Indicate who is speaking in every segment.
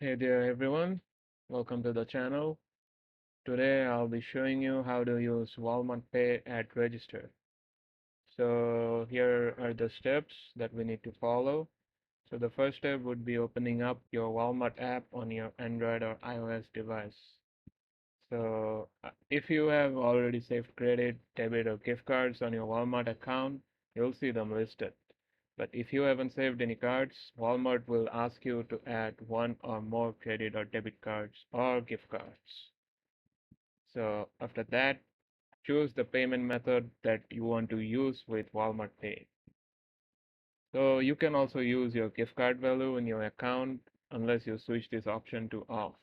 Speaker 1: Hey there everyone, welcome to the channel. Today I'll be showing you how to use Walmart Pay at register. So here are the steps that we need to follow. So the first step would be opening up your Walmart app on your Android or iOS device. So if you have already saved credit, debit or gift cards on your Walmart account, you'll see them listed. But if you haven't saved any cards, Walmart will ask you to add one or more credit or debit cards or gift cards. So after that, choose the payment method that you want to use with Walmart Pay. So you can also use your gift card value in your account unless you switch this option to off.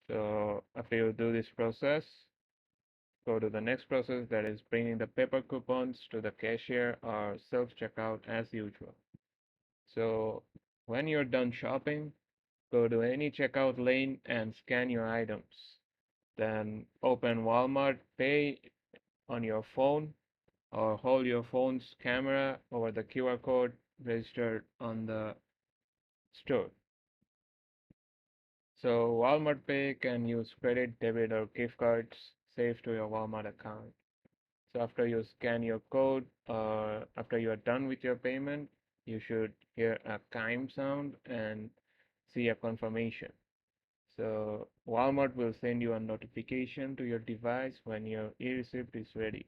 Speaker 1: So after you do this process, go to the next process, that is bringing the paper coupons to the cashier or self-checkout as usual. So when you're done shopping, go to any checkout lane and scan your items. Then open Walmart Pay on your phone or hold your phone's camera over the QR code registered on the store. So Walmart Pay can use credit, debit, or gift cards saved to your Walmart account. So after you scan your code, after you are done with your payment, you should hear a chime sound and see a confirmation. So Walmart will send you a notification to your device when your e-receipt is ready.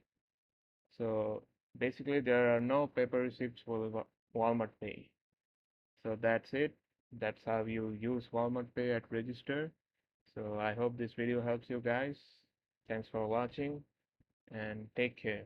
Speaker 1: So basically there are no paper receipts for Walmart Pay. So that's it. That's how you use Walmart Pay at register. So I hope this video helps you guys. Thanks for watching and take care.